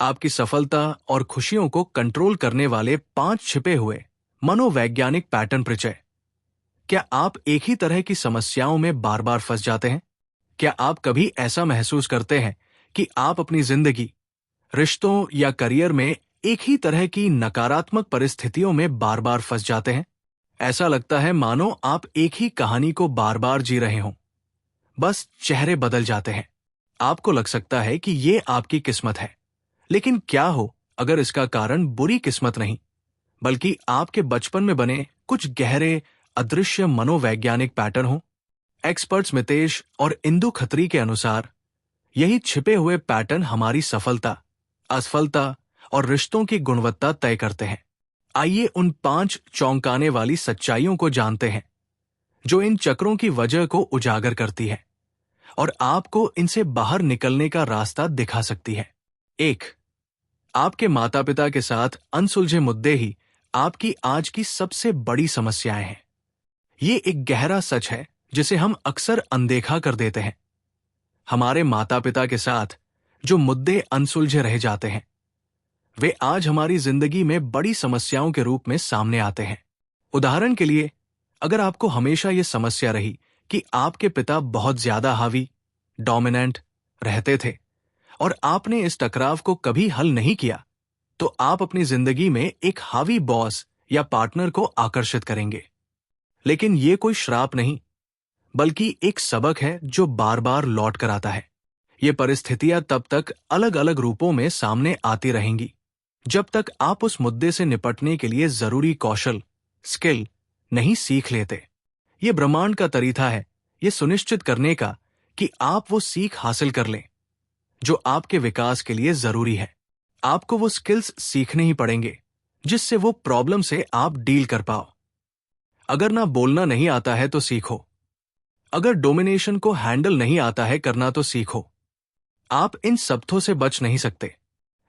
आपकी सफलता और खुशियों को कंट्रोल करने वाले 5 छिपे हुए मनोवैज्ञानिक पैटर्न परिचय। क्या आप एक ही तरह की समस्याओं में बार बार फंस जाते हैं? क्या आप कभी ऐसा महसूस करते हैं कि आप अपनी जिंदगी, रिश्तों या करियर में एक ही तरह की नकारात्मक परिस्थितियों में बार बार फंस जाते हैं? ऐसा लगता है मानो आप एक ही कहानी को बार बार जी रहे हों, बस चेहरे बदल जाते हैं। आपको लग सकता है कि ये आपकी किस्मत है, लेकिन क्या हो अगर इसका कारण बुरी किस्मत नहीं, बल्कि आपके बचपन में बने कुछ गहरे, अदृश्य मनोवैज्ञानिक पैटर्न हो? एक्सपर्ट्स मितेश और इंदु खत्री के अनुसार यही छिपे हुए पैटर्न हमारी सफलता, असफलता और रिश्तों की गुणवत्ता तय करते हैं। आइए उन 5 चौंकाने वाली सच्चाइयों को जानते हैं जो इन चक्रों की वजह को उजागर करती है और आपको इनसे बाहर निकलने का रास्ता दिखा सकती है। 1. आपके माता पिता के साथ अनसुलझे मुद्दे ही आपकी आज की सबसे बड़ी समस्याएं हैं। ये एक गहरा सच है जिसे हम अक्सर अनदेखा कर देते हैं। हमारे माता पिता के साथ जो मुद्दे अनसुलझे रह जाते हैं, वे आज हमारी जिंदगी में बड़ी समस्याओं के रूप में सामने आते हैं। उदाहरण के लिए, अगर आपको हमेशा ये समस्या रही कि आपके पिता बहुत ज्यादा हावी, डोमिनेंट रहते थे और आपने इस टकराव को कभी हल नहीं किया, तो आप अपनी जिंदगी में एक हावी बॉस या पार्टनर को आकर्षित करेंगे। लेकिन ये कोई श्राप नहीं, बल्कि एक सबक है जो बार बार लौट कर आता है। ये परिस्थितियां तब तक अलग अलग रूपों में सामने आती रहेंगी जब तक आप उस मुद्दे से निपटने के लिए जरूरी कौशल, स्किल नहीं सीख लेते। ये ब्रह्मांड का तरीका है ये सुनिश्चित करने का कि आप वो सीख हासिल कर लें जो आपके विकास के लिए जरूरी है। आपको वो स्किल्स सीखने ही पड़ेंगे जिससे वो प्रॉब्लम से आप डील कर पाओ। अगर ना बोलना नहीं आता है तो सीखो। अगर डोमिनेशन को हैंडल नहीं आता है करना तो सीखो। आप इन सबथों से बच नहीं सकते।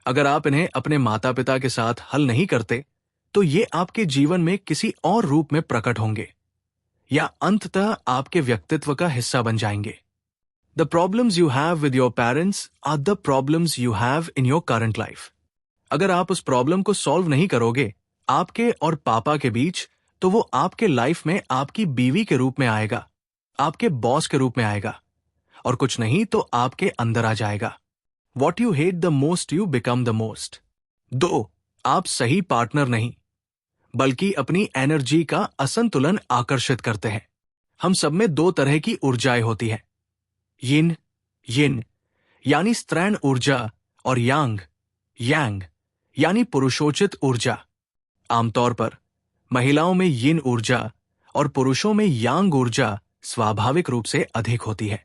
अगर आप इन्हें अपने माता पिता के साथ हल नहीं करते, तो ये आपके जीवन में किसी और रूप में प्रकट होंगे या अंततः आपके व्यक्तित्व का हिस्सा बन जाएंगे। The problems you have with your parents are the problems you have in your current life. अगर आप उस प्रॉब्लम को सॉल्व नहीं करोगे आपके और पापा के बीच, तो वो आपके लाइफ में आपकी बीवी के रूप में आएगा, आपके बॉस के रूप में आएगा, और कुछ नहीं तो आपके अंदर आ जाएगा। What you hate the most you become the most। 2. आप सही पार्टनर नहीं, बल्कि अपनी एनर्जी का असंतुलन आकर्षित करते हैं। हम सब में 2 तरह की ऊर्जाएं होती हैं, यिन यिन यानी स्त्रैण ऊर्जा और यांग यांग यानी पुरुषोचित ऊर्जा। आमतौर पर महिलाओं में यिन ऊर्जा और पुरुषों में यांग ऊर्जा स्वाभाविक रूप से अधिक होती है।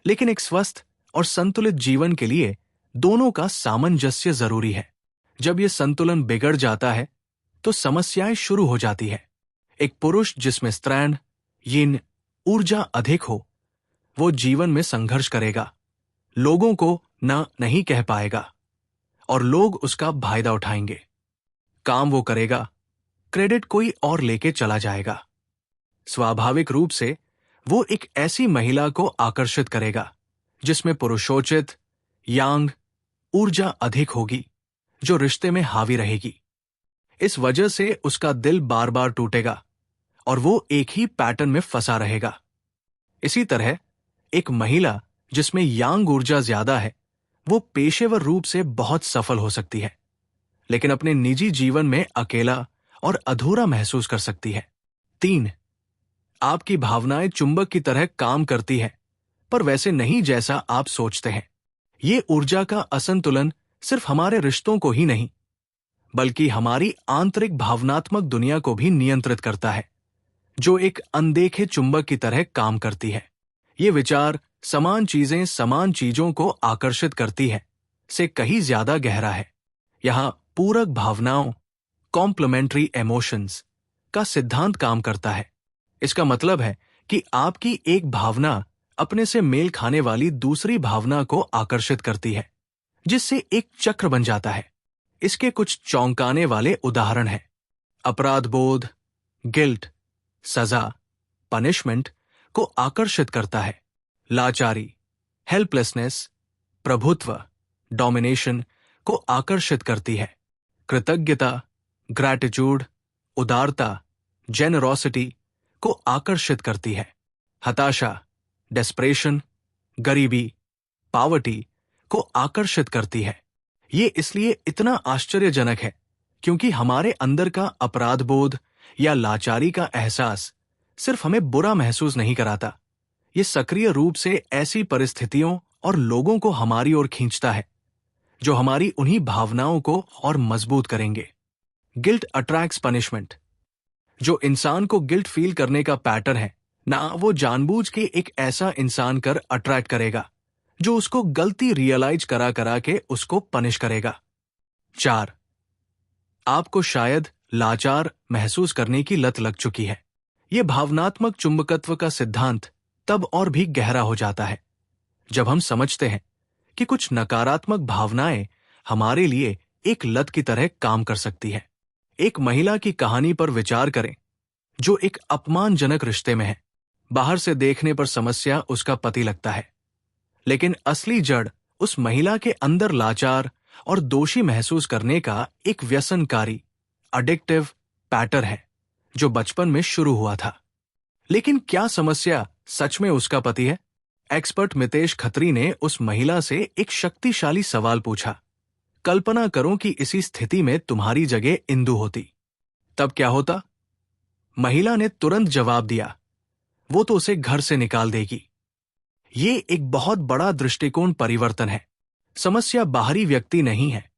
लेकिन एक स्वस्थ और संतुलित जीवन के लिए दोनों का सामंजस्य जरूरी है। जब यह संतुलन बिगड़ जाता है तो समस्याएं शुरू हो जाती है। एक पुरुष जिसमें स्त्रैण यिन ऊर्जा अधिक हो, वो जीवन में संघर्ष करेगा, लोगों को न नहीं कह पाएगा और लोग उसका फायदा उठाएंगे। काम वो करेगा, क्रेडिट कोई और लेके चला जाएगा। स्वाभाविक रूप से वो एक ऐसी महिला को आकर्षित करेगा जिसमें पुरुषोचित यांग ऊर्जा अधिक होगी, जो रिश्ते में हावी रहेगी। इस वजह से उसका दिल बार बार टूटेगा और वो एक ही पैटर्न में फंसा रहेगा। इसी तरह एक महिला जिसमें यांग ऊर्जा ज्यादा है, वो पेशेवर रूप से बहुत सफल हो सकती है, लेकिन अपने निजी जीवन में अकेला और अधूरा महसूस कर सकती है। 3. आपकी भावनाएं चुंबक की तरह काम करती हैं, पर वैसे नहीं जैसा आप सोचते हैं। ये ऊर्जा का असंतुलन सिर्फ हमारे रिश्तों को ही नहीं, बल्कि हमारी आंतरिक भावनात्मक दुनिया को भी नियंत्रित करता है, जो एक अनदेखे चुंबक की तरह काम करती है। ये विचार समान चीजें समान चीजों को आकर्षित करती है से कहीं ज्यादा गहरा है। यहां पूरक भावनाओं, कॉम्प्लीमेंट्री इमोशंस का सिद्धांत काम करता है। इसका मतलब है कि आपकी एक भावना अपने से मेल खाने वाली दूसरी भावना को आकर्षित करती है, जिससे एक चक्र बन जाता है। इसके कुछ चौंकाने वाले उदाहरण हैं। अपराध बोध, गिल्ट, सजा, पनिशमेंट को आकर्षित करता है। लाचारी, हेल्पलेसनेस, प्रभुत्व, डोमिनेशन को आकर्षित करती है। कृतज्ञता, ग्रैटिट्यूड, उदारता, जेनरोसिटी को आकर्षित करती है। हताशा, डेस्परेशन, गरीबी, पावर्टी को आकर्षित करती है। ये इसलिए इतना आश्चर्यजनक है क्योंकि हमारे अंदर का अपराध बोध या लाचारी का एहसास सिर्फ हमें बुरा महसूस नहीं कराता, ये सक्रिय रूप से ऐसी परिस्थितियों और लोगों को हमारी ओर खींचता है जो हमारी उन्हीं भावनाओं को और मजबूत करेंगे। Guilt attracts punishment. जो इंसान को गिल्ट फील करने का पैटर्न है ना, वो जानबूझ के एक ऐसा इंसान कर अट्रैक्ट करेगा जो उसको गलती रियलाइज करा करा के उसको पनिश करेगा। 4. आपको शायद लाचार महसूस करने की लत लग चुकी है। यह भावनात्मक चुंबकत्व का सिद्धांत तब और भी गहरा हो जाता है जब हम समझते हैं कि कुछ नकारात्मक भावनाएं हमारे लिए एक लत की तरह काम कर सकती है। एक महिला की कहानी पर विचार करें जो एक अपमानजनक रिश्ते में है। बाहर से देखने पर समस्या उसका पति लगता है, लेकिन असली जड़ उस महिला के अंदर लाचार और दोषी महसूस करने का एक व्यसनकारी एडिक्टिव पैटर्न है जो बचपन में शुरू हुआ था। लेकिन क्या समस्या सच में उसका पति है? एक्सपर्ट मितेश खत्री ने उस महिला से एक शक्तिशाली सवाल पूछा। कल्पना करो कि इसी स्थिति में तुम्हारी जगह इंदु होती, तब क्या होता? महिला ने तुरंत जवाब दिया, वो तो उसे घर से निकाल देगी। ये एक बहुत बड़ा दृष्टिकोण परिवर्तन है। समस्या बाहरी व्यक्ति नहीं है,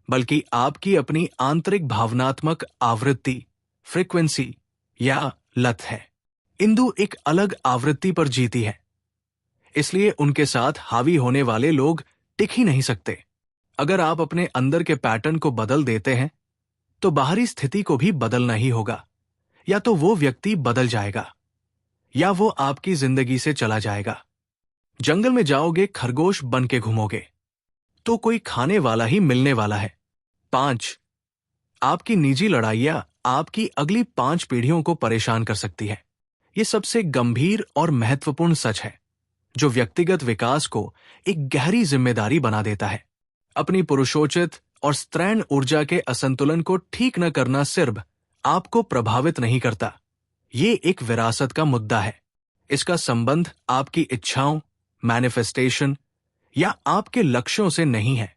बल्कि आपकी अपनी आंतरिक भावनात्मक आवृत्ति, फ्रीक्वेंसी या लत है। इंदु एक अलग आवृत्ति पर जीती है, इसलिए उनके साथ हावी होने वाले लोग टिक ही नहीं सकते। अगर आप अपने अंदर के पैटर्न को बदल देते हैं तो बाहरी स्थिति को भी बदलना ही होगा। या तो वो व्यक्ति बदल जाएगा या वो आपकी जिंदगी से चला जाएगा। जंगल में जाओगे, खरगोश बन के घूमोगे तो कोई खाने वाला ही मिलने वाला है। 5. आपकी निजी लड़ाइयां आपकी अगली 5 पीढ़ियों को परेशान कर सकती है। यह सबसे गंभीर और महत्वपूर्ण सच है जो व्यक्तिगत विकास को एक गहरी जिम्मेदारी बना देता है। अपनी पुरुषोचित और स्त्रैण ऊर्जा के असंतुलन को ठीक न करना सिर्फ आपको प्रभावित नहीं करता, ये एक विरासत का मुद्दा है। इसका संबंध आपकी इच्छाओं, मैनिफेस्टेशन या आपके लक्ष्यों से नहीं है।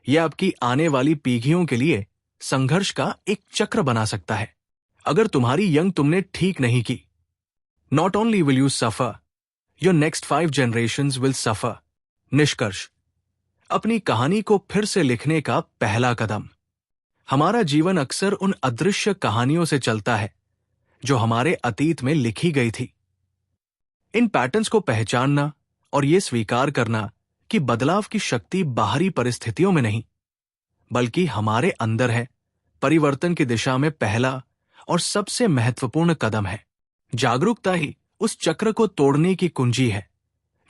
यह आपकी आने वाली पीढ़ियों के लिए संघर्ष का एक चक्र बना सकता है। अगर तुम्हारी यंग तुमने ठीक नहीं की, not only will you suffer, your next 5 generations will suffer. निष्कर्ष, अपनी कहानी को फिर से लिखने का पहला कदम। हमारा जीवन अक्सर उन अदृश्य कहानियों से चलता है जो हमारे अतीत में लिखी गई थी। इन पैटर्न्स को पहचानना और ये स्वीकार करना कि बदलाव की शक्ति बाहरी परिस्थितियों में नहीं बल्कि हमारे अंदर है, परिवर्तन की दिशा में पहला और सबसे महत्वपूर्ण कदम है। जागरूकता ही उस चक्र को तोड़ने की कुंजी है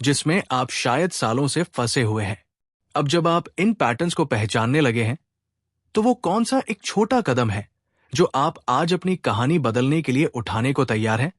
जिसमें आप शायद सालों से फंसे हुए हैं। अब जब आप इन पैटर्न्स को पहचानने लगे हैं तो वो कौन सा एक छोटा कदम है जो आप आज अपनी कहानी बदलने के लिए उठाने को तैयार हैं?